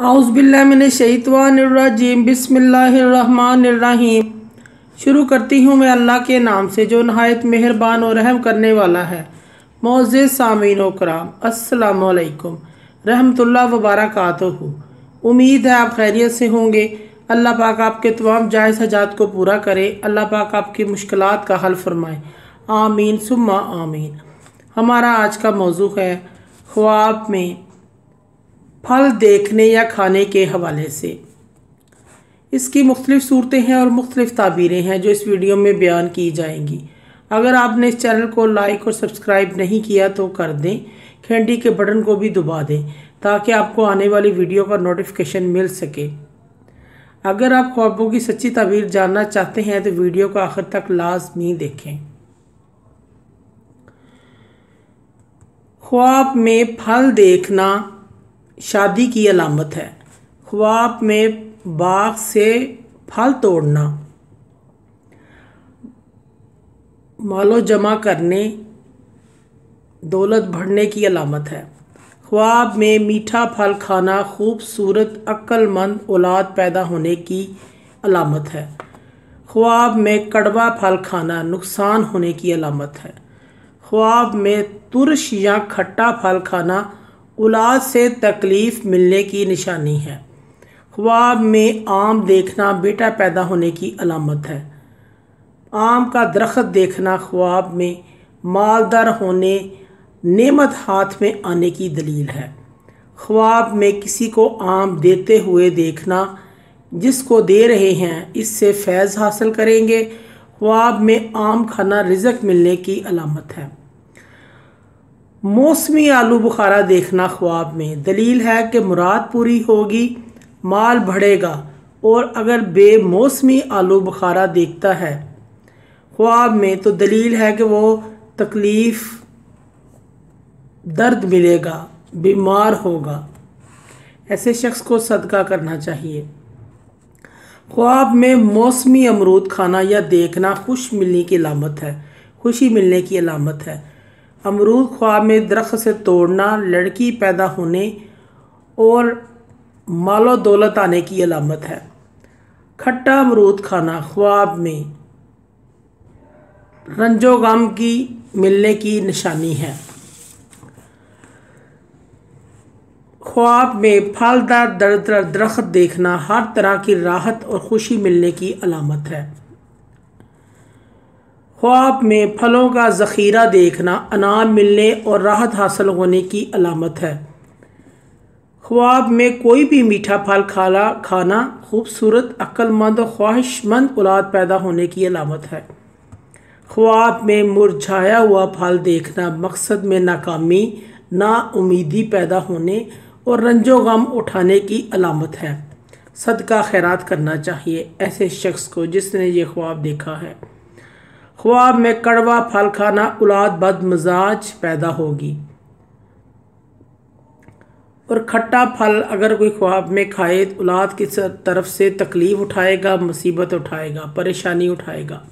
औज़ुबिल्लाहिमिनश्शैतानिर्रजीम बिस्मिल्लाहिर्रहमानिर्रहीम। शुरू करती हूँ मैं अल्लाह के नाम से जो नहायत मेहरबान और रहम करने वाला है। मोअज़्ज़िज़ सामीन व कराम, अस्सलामु अलैकुम रहमतुल्लाह व बरकातुहू। उम्मीद है आप खैरियत से होंगे। अल्लाह पाक आपके तमाम जायज़ हजात को पूरा करे। अल्लाह पाक आपकी मुश्किलात का हल फरमाए। आमीन सुम्मा आमीन। हमारा आज का मौजू है ख्वाब में फल देखने या खाने के हवाले से। इसकी मुख्तलिफ़ सूरतें हैं और मुख्तलिफ़ ताबीरें हैं जो इस वीडियो में बयान की जाएंगी। अगर आपने इस चैनल को लाइक और सब्सक्राइब नहीं किया तो कर दें, घंटी के बटन को भी दबा दें ताकि आपको आने वाली वीडियो का नोटिफिकेशन मिल सके। अगर आप ख्वाबों की सच्ची ताबीर जानना चाहते हैं तो वीडियो को आखिर तक लाजमी देखें। ख्वाब में फल देखना शादी की अलामत है। ख्वाब में बाग से फल तोड़ना मालो जमा करने, दौलत बढ़ने की अलामत है। ख्वाब में मीठा फल खाना खूबसूरत अक्लमंद औलाद पैदा होने की अलामत है। ख्वाब में कड़वा फल खाना नुकसान होने की अलामत है। ख्वाब में तुरश या खट्टा फल खाना औलाद से तकलीफ़ मिलने की निशानी है। ख्वाब में आम देखना बेटा पैदा होने की अलामत है। आम का दरख्त देखना ख्वाब में मालदार होने, नेमत हाथ में आने की दलील है। ख्वाब में किसी को आम देते हुए देखना, जिसको दे रहे हैं इससे फैज़ हासिल करेंगे। ख्वाब में आम खाना रिज़्क मिलने की अलामत है। मौसमी आलू बुखारा देखना ख्वाब में दलील है कि मुराद पूरी होगी, माल बढ़ेगा। और अगर बेमौसमी आलू बुखारा देखता है ख्वाब में तो दलील है कि वो तकलीफ़, दर्द मिलेगा, बीमार होगा। ऐसे शख्स को सदका करना चाहिए। ख्वाब में मौसमी अमरूद खाना या देखना खुश मिलने की अलामत है, खुशी मिलने की अलामत है। अमरूद ख्वाब में दरख्त से तोड़ना लड़की पैदा होने और मालो दौलत आने की अलामत है। खट्टा अमरूद खाना ख्वाब में रंजो गम की मिलने की निशानी है। ख्वाब में फलदार दरख्त देखना हर तरह की राहत और खुशी मिलने की अलामत है। ख्वाब में फलों का ज़ख़ीरा देखना अनाम मिलने और राहत हासिल होने की अलामत है। ख्वाब में कोई भी मीठा फल खाना खूबसूरत अक्लमंद और ख्वाहिशमंद औलाद पैदा होने की अलामत है। ख्वाब में मुरझाया हुआ फल देखना मकसद में नाकामी, नाउमीदी पैदा होने और रंजो गम उठाने की अलामत है। सदका खैरात करना चाहिए ऐसे शख्स को जिसने ये ख्वाब देखा है। ख्वाब में कड़वा फल खाना औलाद बदमजाज पैदा होगी। और खट्टा फल अगर कोई ख्वाब में खाए तो औलाद की तरफ से तकलीफ़ उठाएगा, मुसीबत उठाएगा, परेशानी उठाएगा।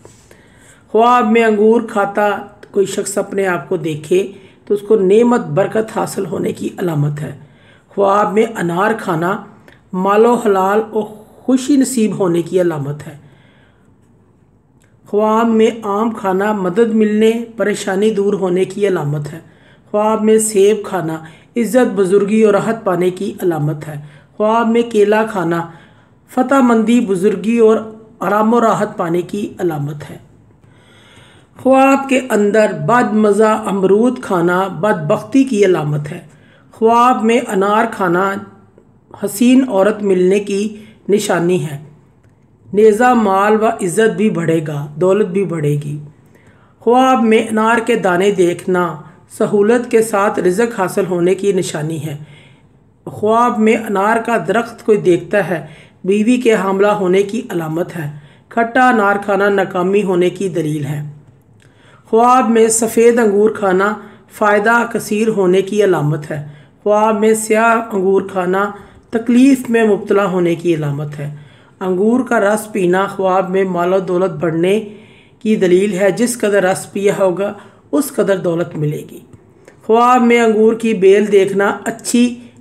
ख्वाब में अंगूर खाता कोई शख्स अपने आप को देखे तो उसको नेमत बरकत हासिल होने की अलामत है। ख्वाब में अनार खाना मालो हलाल और खुशी नसीब होने की अलामत है। ख्वाब में आम खाना मदद मिलने, परेशानी दूर होने की अलामत है। ख्वाब में सेब खाना इज़्ज़त, बुजुर्गी और राहत पाने की अलामत है। ख्वाब में केला खाना फतहमंदी, बुजुर्गी और आराम और राहत पाने की अलामत है। ख्वाब के अंदर बदमज़ा अमरूद खाना बदबख्ती की अलामत है। ख्वाब में अनार खाना हसीन औरत मिलने की निशानी है। नेज़ा माल व इज़्ज़त भी बढ़ेगा, दौलत भी बढ़ेगी। ख्वाब में अनार के दाने देखना सहूलत के साथ रिज़्क हासिल होने की निशानी है। ख्वाब में अनार का दरख्त कोई देखता है बीवी के हामला होने की अलामत है। खट्टा अनार खाना नाकामी होने की दलील है। ख्वाब में सफ़ेद अंगूर खाना फ़ायदा कसीर होने की अलामत है। ख्वाब में स्याह अंगूर खाना तकलीफ़ में मुब्तला होने की अलामत है। अंगूर का रस पीना ख्वाब में मालो दौलत बढ़ने की दलील है। जिस कदर रस पिया होगा उस कदर दौलत मिलेगी। ख्वाब में अंगूर की बेल देखना अच्छी